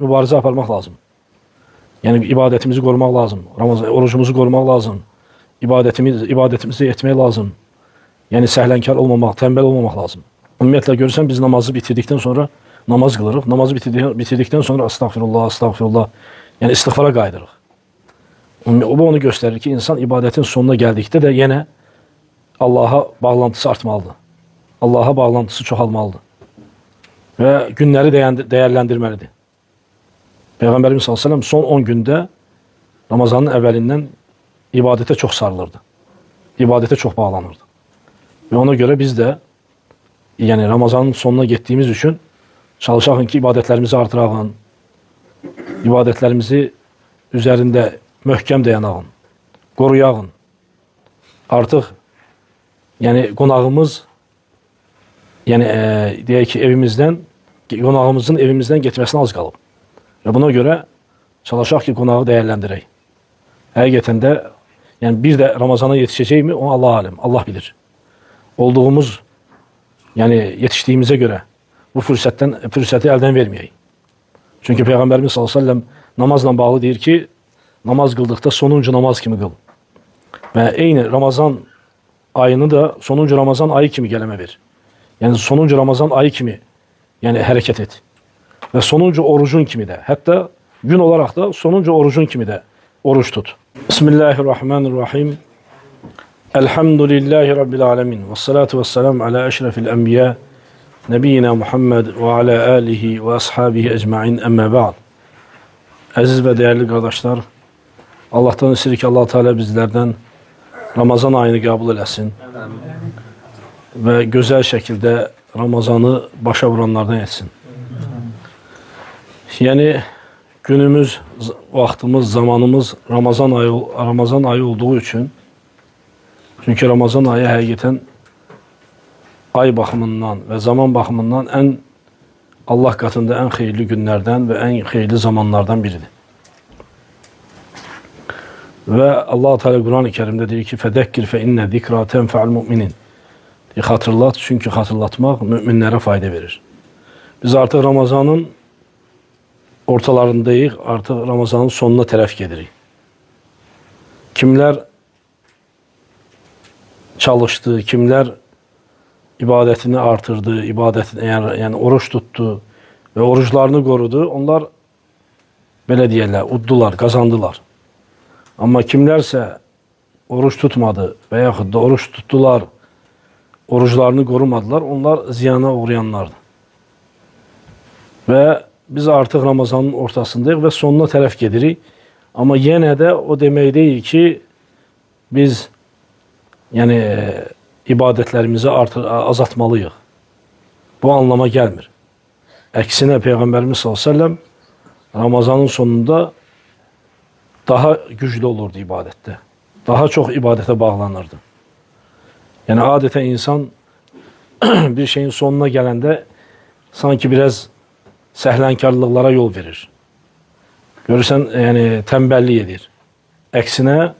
mübarizə aparmaq lazım. Yəni ibadətimizi qorumaq lazım. Ramazan orucumuzu qorumaq lazım. İbadətimizi etmək lazım. Yəni səhlənkar olmamaq, tənbəl olmamaq lazım. Ümumiyyətlə görürsən biz namazı bitirdikdən sonra namaz qılırıq. Namazı bitirdikdən sonra astağfirullah, astağfirullah. Yəni istiğfara qayıdırıq. Bu onu göstərir ki, insan ibadətin sonuna gəldikdə də yenə Allaha bağlantısı artmalıdır. Allaha bağlantısı çoxalmalıdır. Və günləri dəyərləndirməlidir. Peyğəmbərimiz s.ə.v son 10 gündə Ramazanın əvvəlindən ibadətə çox sarılırdı. İbadətə çox bağlanırdı. Və ona görə biz də yəni Ramazanın sonuna getdiyimiz üçün çalışaqın ki, ibadətlərimizi artırağın, ibadətlərimizi üzərində möhkəm dayanağın, qoruyağın. Artıq yəni qonağımız deyək ki, qonağımızın evimizdən getməsinə az qalıb. Və buna görə çalışaq ki, qonağı dəyərləndirək. Həqiqətən də yəni bir də Ramazana yetişəcəkmi, o Allah alim, Allah bilir. Olduğumuz, yəni yetişdiyimizə görə bu fürsəti əldən verməyək. Çünki Peyğəmbərimiz s.ə.v namazla bağlı deyir ki, namaz qıldıqda sonuncu namaz kimi qıl. Və eyni Ramazan ayını da sonuncu Ramazan ayı kimi qələmə ver. Yəni sonuncu Ramazan ayı kimi yəni hərəkət et. Və sonuncu orucun kimi də, hətta gün olaraq da sonuncu orucun kimi də oruç tut. Bismillahirrahmanirrahim. Elhamdülillahi Rabbil alemin. Vessalatu vesselamu ala eşrefil enbiya. Nebiyyina Muhammed və alə alihi və ashabihi ecma'in əmmə ba'd. Əziz və dəyərli qardaşlar, Allah'tan istəyirik ki, Allah-u Teala bizlərdən Ramazan ayını qəbul eləsin və gözəl şəkildə Ramazanı başa vuranlardan etsin. Yəni, günümüz, vaxtımız, zamanımız Ramazan ayı olduğu üçün, çünki Ramazan ayı həqiqətən ay baxımından və zaman baxımından Allah qatında ən xeyirli günlərdən və ən xeyirli zamanlardan biridir. Və Allah-u Teala Quran-ı Kerimdə deyir ki, fədəkkir fə innə zikra tənfə'l müminin. Xatırlat, çünki xatırlatmaq müminlərə fayda verir. Biz artıq Ramazanın ortalarındayıq, artıq Ramazanın sonuna tərəf gedirik. Kimlər çalışdı, kimlər ibadətini artırdı, yəni oruç tutdu və oruclarını qorudu, onlar belə deyərlər, uddular, qazandılar. Amma kimlərsə oruç tutmadı və yaxud da oruç tutdular, oruclarını qorumadılar, onlar ziyana uğrayanlardır. Və biz artıq Ramazanın ortasındayıq və sonuna tərəf gedirik. Amma yenə də o demək deyil ki, biz yəni ibadətlərimizi azaltmalıyıq. Bu anlama gəlmir. Əksinə Peyğəmbərimiz s.ə.v Ramazanın sonunda daha güclü olurdu ibadətdə. Daha çox ibadətə bağlanırdı. Yəni adətən insan bir şeyin sonuna gələndə sanki biraz səhlənkarlıqlara yol verir. Görürsən, yəni tənbəllik edir. Əksinə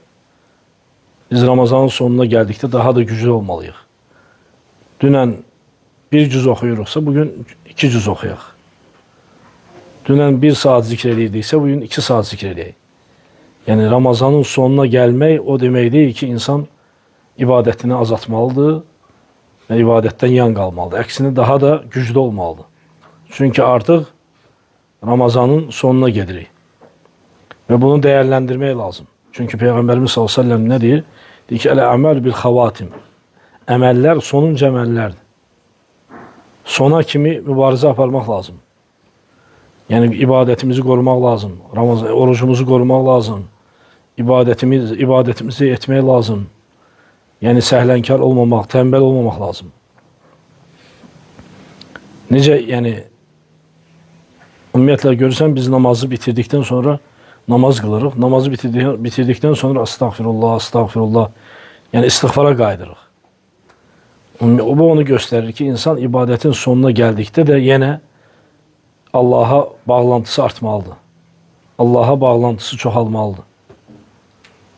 biz Ramazanın sonuna gəldikdə daha da güclü olmalıyıq. Dünən bir cüz oxuyuruqsa, bugün 2 cüz oxuyaq. Dünən 1 saat zikr edirdiksə, bugün 2 saat zikr edək. Yəni Ramazanın sonuna gəlmək o demək deyil ki, insan ibadətini azaltmalıdır və ibadətdən yan qalmalıdır. Əksinə daha da güclü olmalıdır. Çünki artıq Ramazanın sonuna gedirik. Və bunu dəyərləndirmək lazım. Çünki Peyğəmbərimiz s.ə.v nə deyir? Deyir ki, əl-əməl bil-xavatim. Əməllər sonuncu əməllərdir. Sona kimi mübarizə aparmaq lazım. Yəni ibadətimizi qorumaq lazım. Orucumuzu qorumaq lazım. İbadətimizi etmək lazım. Yəni səhlənkar olmamaq, tənbəl olmamaq lazım. Necə, yəni ümumiyyətlə görürsən, biz namazı bitirdikdən sonra namaz qılırıq. Namazı bitirdikdən sonra astağfirullah, astağfirullah. Yəni istiğfara qayıdırıq. Bu onu göstərir ki, insan ibadətin sonuna gəldikdə də yenə Allaha bağlantısı artmalıdır. Allaha bağlantısı çoxalmalıdır.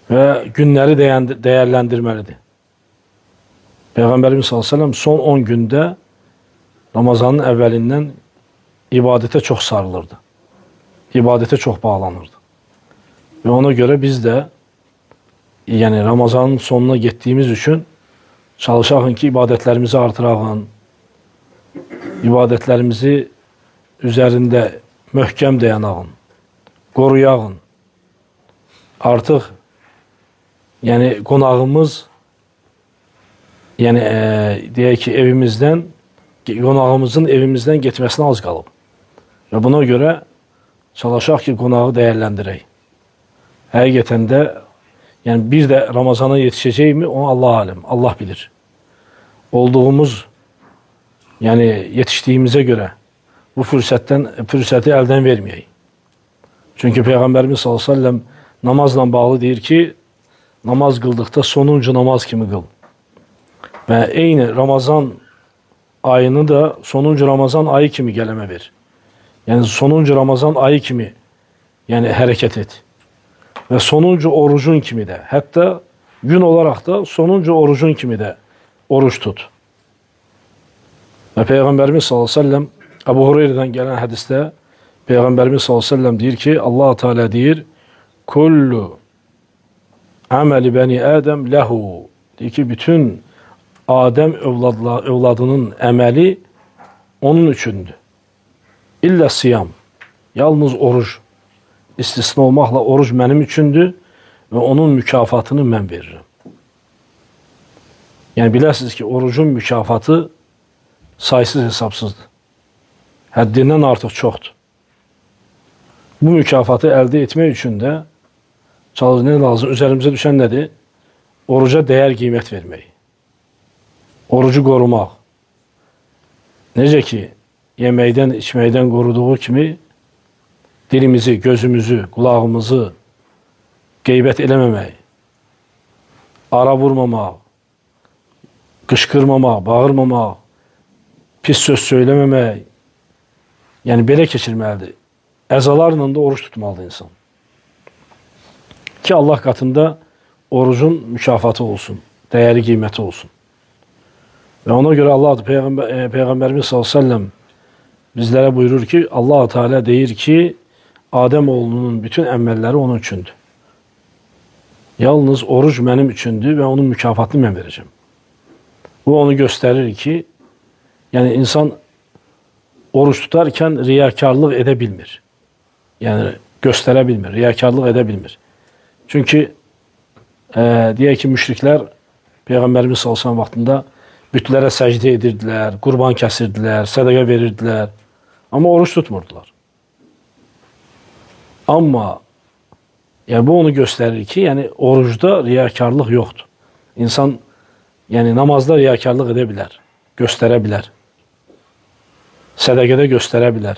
Və günləri dəyərləndirməlidir. Peyğəmbərimiz s.ə.v son 10 gündə Ramazanın əvvəlindən ibadətə çox sarılırdı. ibadete çok bağlanırdı. Ve ona göre biz de yani Ramazanın sonuna gittiğimiz için çalışalım ki ibadetlerimizi artıralım. İbadetlerimizi üzerinde möhkem dayanalım. Koruyalım. Artık yani konağımız yani diye ki evimizden konağımızın evimizden gitmesine az kalıb. Ve buna göre çalışaq ki konağı değerlendirək. Həqiqətən də yani bir de Ramazana yetişeceği mi onu Allah alem, Allah bilir. Olduğumuz yani yetiştiğimize göre bu fürsəti elden vermeyək. Çünkü Peygamberimiz sallallahu aleyhi ve sellem namazla bağlı deyir ki namaz kıldıkta sonuncu namaz kimi kıl. Ve eyni Ramazan ayını da sonuncu Ramazan ayı kimi gəleme ver. Yani sonuncu Ramazan ayı kimi yani hareket et. Ve sonuncu orucun kimi de hatta gün olarak da sonuncu orucun kimi de oruç tut. Ve Peygamberimiz sallallahu aleyhi ve sellem Ebu Hureyre'den gelen hadiste Peygamberimiz sallallahu aleyhi ve sellem diyor ki Allah Teala diyor kullu ameli beni Adem lehu diyor ki bütün Adem evladının emeli onun üçündür. İlla siyam. Yalnız oruç. İstisna olmakla oruç benim üçündür ve onun mükafatını mən veririm. Yani bilirsiniz ki orucun mükafatı sayısız hesapsızdır. Həddindən artıq çoxdur. Bu mükafatı elde etmək üçün də ne lazım? Üzerimize düşen nedir? Oruca değer kıymet vermək. Orucu korumaq. Necə ki yeməkdən, içməkdən qoruduğu kimi dilimizi, gözümüzü, kulağımızı qeybət eləməmək, ara vurmamaq, qışqırmamaq, bağırmamaq, pis söz söyləməmək, yəni belə keçirməlidir. Əzalarla da oruç tutmalıdır insan. Ki Allah katında orucun mükafatı olsun, değeri kıymeti olsun. Ve ona göre Allah Peygamberimiz sallallahu aleyhi ve sellem bizlere buyurur ki Allah Teala deyir ki Adem oğlunun bütün əməlləri onun üçündür. Yalnız oruç benim üçündür ve onun mükafatını ben vereceğim. Bu onu gösterir ki yani insan oruç tutarken riyakarlık edebilmir. Yani gösterebilmir, riyakarlık edebilmir. Çünkü diye ki müşrikler Peygamberimiz sallallahu aleyhi ve sellem vaxtında bütlərə səcdə edirdilər, qurban kəsirdilər, sədəqə verirdilər. Ama oruç tutmurdular. Ama yani bu onu gösterir ki yani oruçda riyakarlık yoktur. İnsan yani namazda riyakarlık edebilir, gösterebilir. Sədəqədə gösterebilir.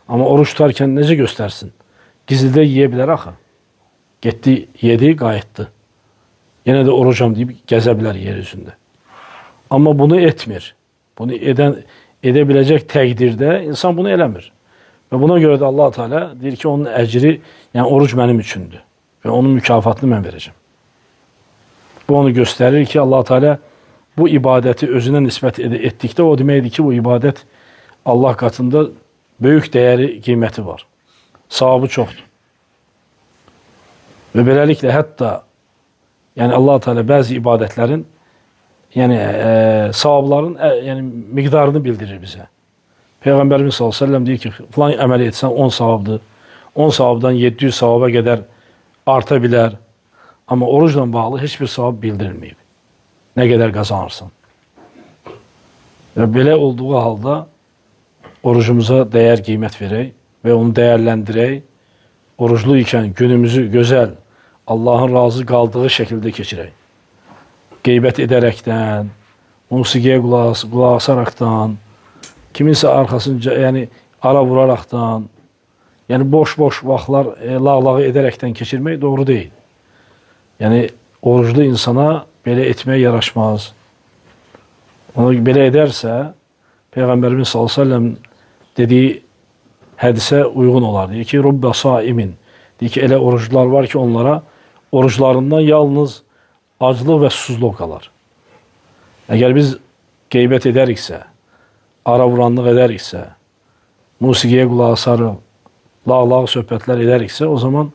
Ama oruç tutarken necə göstersin? Gizlidə yiyebilir axı. Getdi, yedi, qayıtdı. Yine de orucam deyip gezebilir yeryüzünde. Ama bunu etmir. Bunu edebilecek təqdirdə insan bunu eləmir. Ve buna göre de Allah Teala deyir ki onun əcri, yani oruç benim üçündür. Ve onun mükafatını ben vereceğim. Bu onu gösterir ki Allah Teala bu ibadeti özüne nispət ettikdə o deməkdir ki bu ibadet Allah katında büyük değeri, kıymeti var. Savabı çoxdur. Ve beləliklə hətta yani Allah Teala bazı ibadetlerin yani savabların yani miktarını bildirir bize. Peygamberimiz sallallahu aleyhi ve sellem diyor ki falan əməl etsən 10 savabdır. 10 savabdan 700 savaba kadar artabilir. Ama oruçla bağlı hiçbir savab bildirilmeyib. Ne kadar kazanırsan. Ve belə olduğu halda orucumuza değer kıymet verək ve onu değerlendirək. Oruçlu iken günümüzü güzel, Allah'ın razı kaldığı şekilde geçirək. Qeybət edərekten, musiqiyə qulaq asaraktan, kiminsə arkasınca yani ara vuraraktan, yani boş vaxtlar lağlağı ederekten geçirmek doğru değil. Yani oruçlu insana belə etmeye yaraşmaz. Onu belə ederse Peygamberimiz sallallahu aleyhi ve sellem dediği hadise uygun olar. Deyir ki Rubbe saimin. Deyir ki elə oruçlular var ki onlara oruçlarından yalnız aclıq və susuzluq qalar. Əgər biz qeybət edəriksə, ara vuranlıq edəriksə, musiqiyə qulaq asarıq, lağ söhbətlər edəriksə, o zaman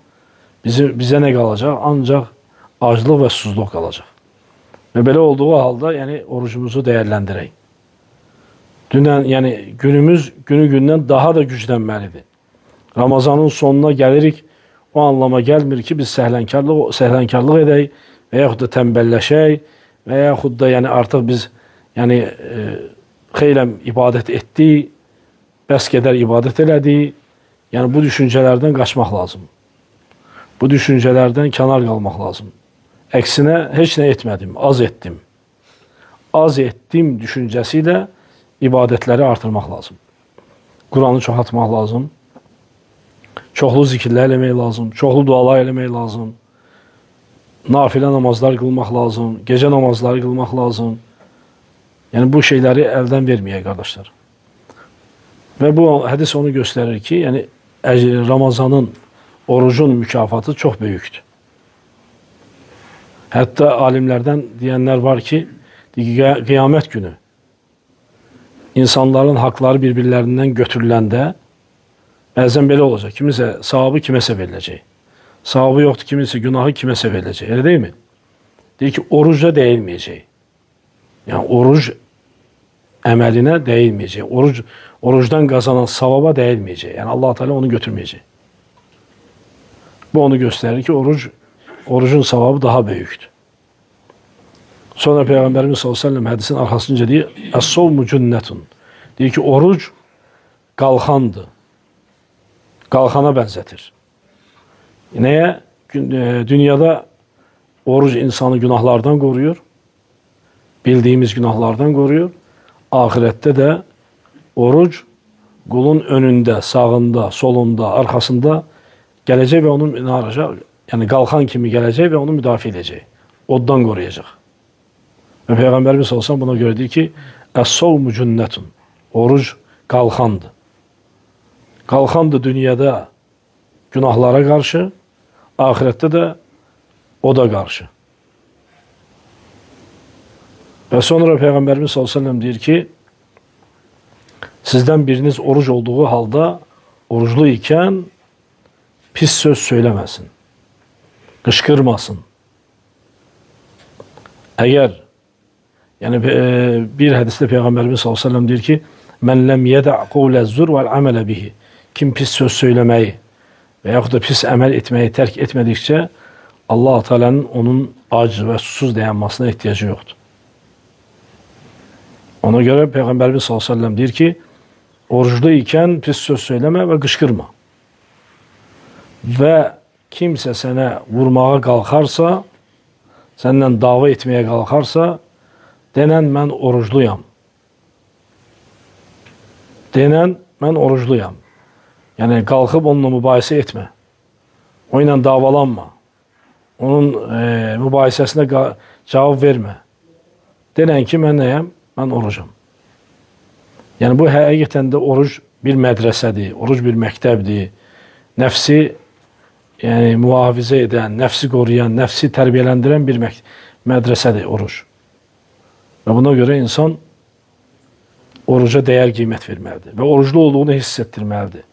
bizə nə qalacaq? Ancaq aclıq və susuzluq qalacaq. Və belə olduğu halda, yəni orucumuzu dəyərləndirək. Dünən, yəni günümüz günü-gündən daha da güclənməlidir. Ramazanın sonuna gəlirik, o anlama gəlmir ki, biz səhlənkarlıq edək və yaxud da tənbəlləşək və yaxud da yəni artıq biz yəni xeyləm ibadət etdik, bəs qədər ibadət elədik. Yəni bu düşüncələrdən qaçmaq lazım. Bu düşüncələrdən kənar qalmaq lazım. Əksinə heç nə etmədim, az etdim. Az etdim düşüncəsi ilə ibadətləri artırmaq lazım. Quranı çoxaltmaq lazım. Çoxlu zikirlər eləmək lazım. Çoxlu dualar eləmək lazım. Nafilə namazlar qılmaq lazım. Gecə namazları qılmaq lazım. Yəni bu şeyləri əldən verməyək, qardaşlar. Və bu hədis onu göstərir ki, yəni Ramazanın, orucun mükafatı çox böyükdür. Hətta alimlərdən deyənlər var ki, qiyamət günü insanların haqları bir-birlərindən götürüləndə bəzən belə olacaq. Kimisə savabı kiməsə veriləcək. Savabı yoxdur, kimisə günahı kiməsə veriləcək. Elə deyilmi? Deyir ki, oruca dəyilməyəcək. Yəni, oruc əməlinə dəyilməyəcək. Orucdan qazanan savaba dəyilməyəcək. Yəni, Allah-u Teala onu götürməyəcək. Bu onu göstərir ki, orucun savabı daha böyükdür. Sonra Peyğəmbərimiz s.ə.v hədisin arxasınca deyir, Əs-sovmu cünnətun. Deyir ki, oruc qalxandır. Qalxana bənzətir. Nəyə? Dünyada oruc insanı günahlardan qoruyur. Bildiyimiz günahlardan qoruyur. Ahirətdə də oruc qulun önündə, sağında, solunda, arxasında gələcək və onu yəni qalxan kimi gələcək və onu müdafiə edəcək. Oddan qoruyacaq. Və Peyğəmbərimiz olsan buna görə deyir ki, Əs-sovmu cünnətun. Oruc qalxandır. Qalxandır dünyada günahlara qarşı, ahirətdə də oda qarşı. Və sonra Peyğəmbərimiz s.ə.v deyir ki, sizdən biriniz oruc olduğu halda, oruclu ikən pis söz söyləməsin, qışqırmasın. Əgər, yəni bir hədisdə Peyğəmbərimiz s.ə.v deyir ki, mən ləm yədəq qovləz-zur vəl-əmələ bihi. Kim pis söz söyləməyi və yaxud da pis əməl etməyi tərk etmədikcə, Allah-u Teala'nın onun ac və susuz dayanmasına ehtiyacı yoxdur. Ona görə Peyğəmbərimiz s.ə.v deyir ki, oruclu ikən pis söz söyləmə və qışqırma. Və kimsə sənə vurmağa qalxarsa, səndən dava etməyə qalxarsa, denən mən orucluyam. Denən mən orucluyam. Yəni qalxıb onunla mübahisə etmə. O ilə davalanma. Onun mübahisəsinə cavab vermə. Denən ki, mən nəyəm? Mən orucam. Yəni bu həqiqətən də oruc bir mədrəsədir, oruc bir məktəbdir. Nəfsi yəni mühafizə edən, nəfsi qoruyan, nəfsi tərbiyələndirən bir mədrəsədir oruc. Və buna görə insan oruca dəyər qiymət verməlidir və oruclu olduğunu hiss etdirməlidir.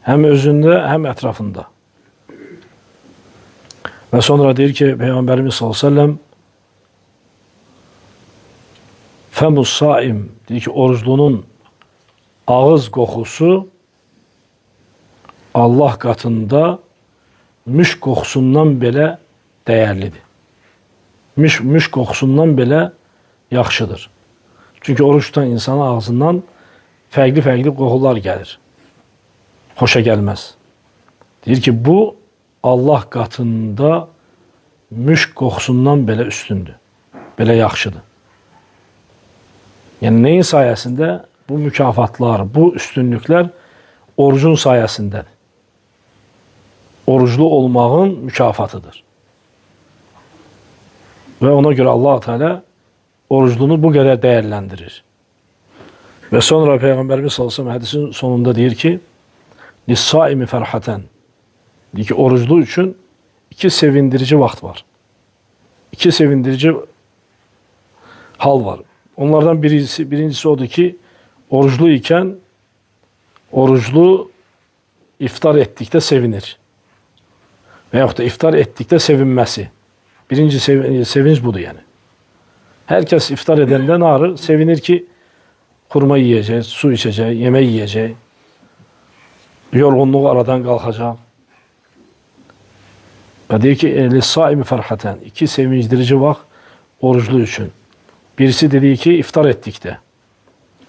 Həm özündə, həm ətrafında. Və sonra deyir ki, Peyğəmbərimiz s.ə.v Fəmus saim, deyir ki, oruclunun ağız qoxusu Allah qatında müşk qoxusundan belə dəyərlidir. Müşk qoxusundan belə yaxşıdır. Çünki oruç tutan insanın ağzından fərqli-fərqli qoxular gəlir. Xoşa gəlməz. Deyir ki, bu Allah qatında müşk qoxusundan belə üstündür. Belə yaxşıdır. Yəni, neyin sayəsində? Bu mükafatlar, bu üstünlüklər orucun sayəsindədir. Oruclu olmağın mükafatıdır. Və ona görə Allah-u Teala oruclunu bu qədər dəyərləndirir. Və sonra Peyğəmbərimiz s.ə.v hədisin sonunda deyir ki, Lis-saimi fərhatən. Deyir ki, oruclu üçün iki sevindirici vaxt var. İki sevindirici hal var. Onlardan birincisi odur ki, oruclu ikən oruclu iftar etdikdə sevinir. Və yaxud da iftar etdikdə sevinməsi. Birinci sevinç budur yəni. Hər kəs iftar edəndə narı sevinir ki, xurma yiyəcək, su içəcək, yemək yiyəcək, yorğunluğu aradan qalxacaq. Və deyir ki, "Lis-saimi fərhətən", iki sevincdirici vaxt oruclu üçün. Birisi dediği ki, iftar etdikdə.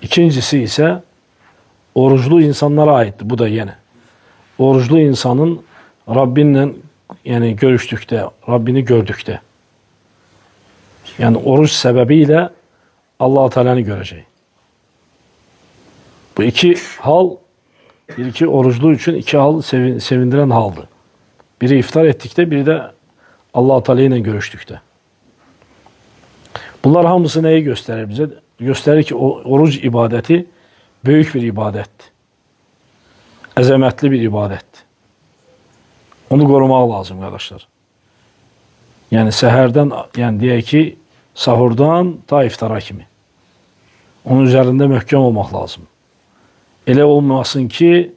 İkincisi isə oruclu insanlara aiddir. Bu da yenə. Oruclu insanın Rabbinlə yəni görüşdükdə, Rabbini gördükdə. Yəni oruç səbəbiyle Allah-u Teala'nı görəcək. Bu iki hal, bir ki oruclu üçün iki hal sevindiren haldır. Biri iftar etdikdə, biri də Allah-u Teala ilə görüşdükdə. Bunlar hamısı neyi gösterir bize? Gösterir ki oruç ibadeti büyük bir ibadettir. Əzəmətli bir ibadettir. Onu korumak lazım arkadaşlar. Yani səhərdən, yani deyək ki, sahurdan ta iftara kimi. Onun üzerinde möhkəm olmaq lazım. Elə olmasın ki,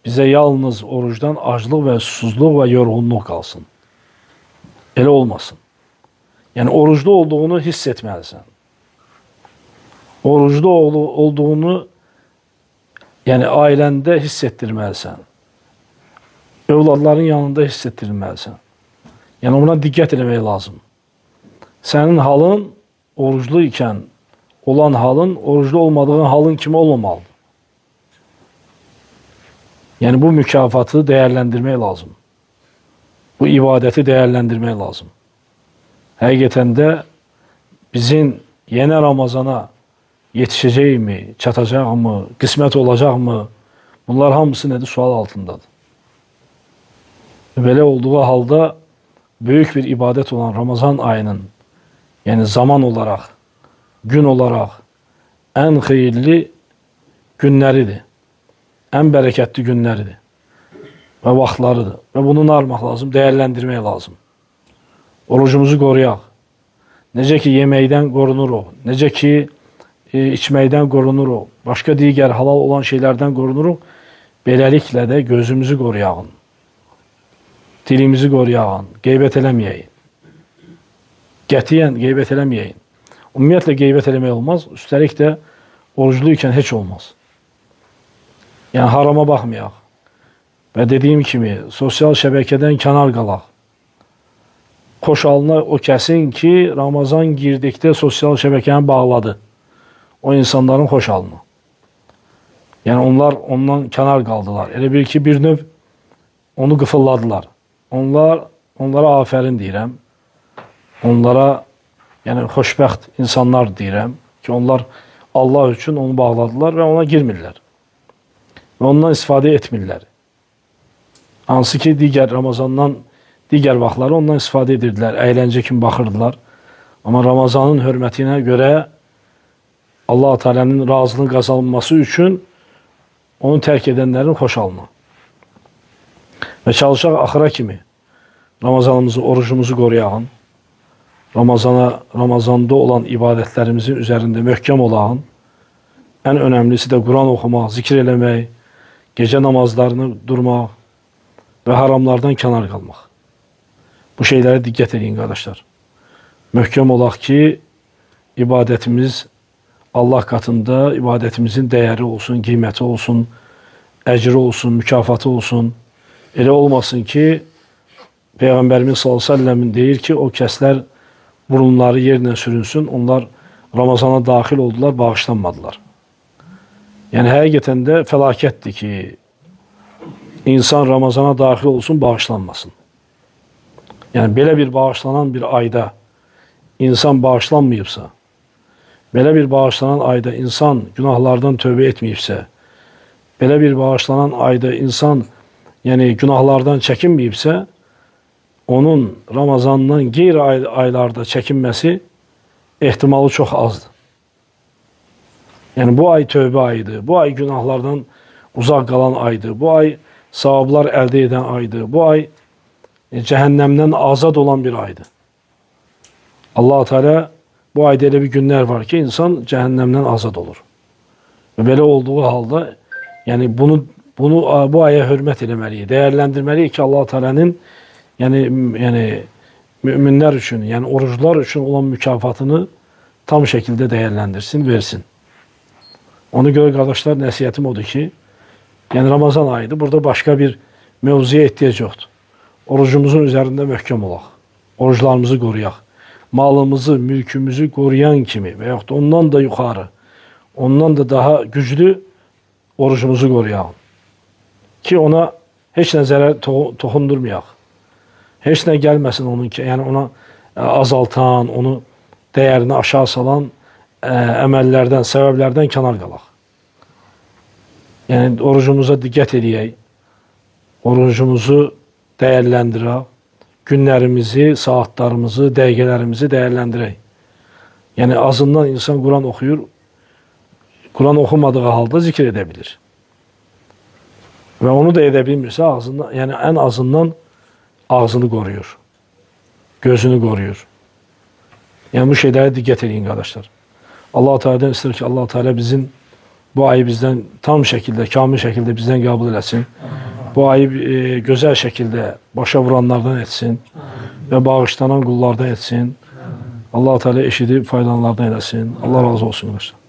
bize yalnız orucdan aclıq və susuzluq və yorğunluq qalsın. Elə olmasın. Yani oruclu olduğunu hissetmelisin. Oruclu olduğunu yani ailende hissettirmelisin. Övladların yanında hissettirmelisin. Yani ona diqqət etmək lazım. Senin halın oruclu iken olan halın, oruclu olmadığın halın kimi olmamalıdır. Yani bu mükafatı değerlendirmek lazım. Bu ibadeti değerlendirmek lazım. Həqiqətən də bizim yeni Ramazana yetişəcək mi, çatacaq mı, qismət olacaq mı? Bunlar hamısı nədir? Sual altındadır. Belə olduğu halda büyük bir ibadet olan Ramazan ayının, yani zaman olarak, gün olarak en xeyirli günləridir. En bereketli günləridir. Və vaxtlarıdır. Və bunu nə almaq lazım? Değerlendirmək lazım. Orucumuzu qoruyaq. Necə ki yeməkdən qorunuruq, necə ki içməkdən qorunuruq, başqa digər halal olan şeylərdən qorunuruq, beləliklə də gözümüzü qoruyaq, dilimizi qoruyaq, qeybət eləməyək. Qətiyyən qeybət eləməyək. Ümumiyyətlə qeybət eləmək olmaz, üstəlik də oruclu ikən heç olmaz. Yəni harama baxmayaq. Və dediyim kimi, sosial şəbəkədən kənar qalaq. Xoşalına o kəsin ki, Ramazan girdikdə sosial şəbəkəni bağladı. O insanların xoşalını. Yəni onlar ondan kənar qaldılar. Elə bir ki, bir növ onu qıfılladılar. Onlara afərin deyirəm. Onlara yəni xoşbəxt insanlar deyirəm ki, onlar Allah üçün onu bağladılar və ona girmirlər. Və ondan istifadə etmirlər. Hansı ki, Ramazandan digər vaxtları ondan istifadə edirdilər, əyləncə kimi baxırdılar. Amma Ramazanın hörmətinə görə Allah-u Teala'nın razılığını qazanılması üçün onu tərk edənlərin xoşalını. Və çalışaq axıra kimi Ramazanımızı, orucumuzu qoruyağın. Ramazanda olan ibadətlərimizin üzərində möhkəm olağın. Ən önəmlisi də Quran oxumaq, zikr eləmək, gecə namazlarını durmaq və haramlardan kənar qalmaq. Bu şeylərə diqqət edin qardaşlar. Möhkəm olaq ki, ibadətimiz Allah katında ibadetimizin dəyəri olsun, qiyməti olsun, əcri olsun, mükafatı olsun. Elə olmasın ki, Peyğəmbərimiz s.ə.v deyir ki, o kəslər burunları yerlə sürünsün, onlar Ramazana daxil oldular, bağışlanmadılar. Yəni, həqiqətən də fəlakətdir ki, insan Ramazana daxil olsun, bağışlanmasın. Yəni, belə bir bağışlanan bir ayda insan bağışlanmayıbsa, belə bir bağışlanan ayda insan günahlardan tövbə etməyibsə, belə bir bağışlanan ayda insan günahlardan çəkinməyibsə, onun Ramazandan qeyri-aylarda çəkinməsi ehtimalı çox azdır. Yəni, bu ay tövbə ayıdır, bu ay günahlardan uzaq qalan aydır, bu ay savablar əldə edən aydır, bu ay cəhənnəmdən azad olan bir aydır. Allah-u Teala bu ayda elə bir günlər var ki, insan cəhənnəmdən azad olur. Və belə olduğu halda, yəni bunu bu aya hörmət eləməliyik, dəyərləndirməliyik ki, Allah Teala'nın yəni müminlər üçün, yəni oruclar üçün olan mükafatını tam şəkildə dəyərləndirsin, versin. Ona görə qardaşlar, nəsiyyətim odur ki, yəni Ramazan ayıdır, burada başqa bir mövzuya ehtiyac yoxdur. Orucumuzun üzərində möhkəm olaq, oruclarımızı qoruyaq, malımızı, mülkümüzü qoruyan kimi və yaxud da ondan da yuxarı, ondan da daha güclü orucumuzu qoruyaq. Ki ona heç nə zərər toxundurmayaq. Heç nə gəlməsin onun ki, yəni ona azaltan, onu dəyərini aşağı salan əməllərdən, səbəblərdən kənar qalaq. Yəni orucumuza diqqət edək, orucumuzu dəyərləndirək, günlərimizi, saatlarımızı, dəqiqələrimizi dəyərləndirək. Yəni azından insan Quran oxuyur, Quran oxumadığı halda zikr edə bilir. Və onu da edə bilmirsə, yəni ən azından ağzını qoruyur, gözünü qoruyur. Yəni bu şeylərə diqqət edin qardaşlar. Allah Teala'dan istəyir ki, Allah Teala bizim bu ayı bizdən tam şəkildə, kamil şəkildə bizdən qəbul eləsin. Bu ayı gözəl şəkildə başa vuranlardan etsin və bağışlanan qullardan etsin. Allah Teala eşidib faydalanlardan eləsin. Allah razı olsun qardaşlar.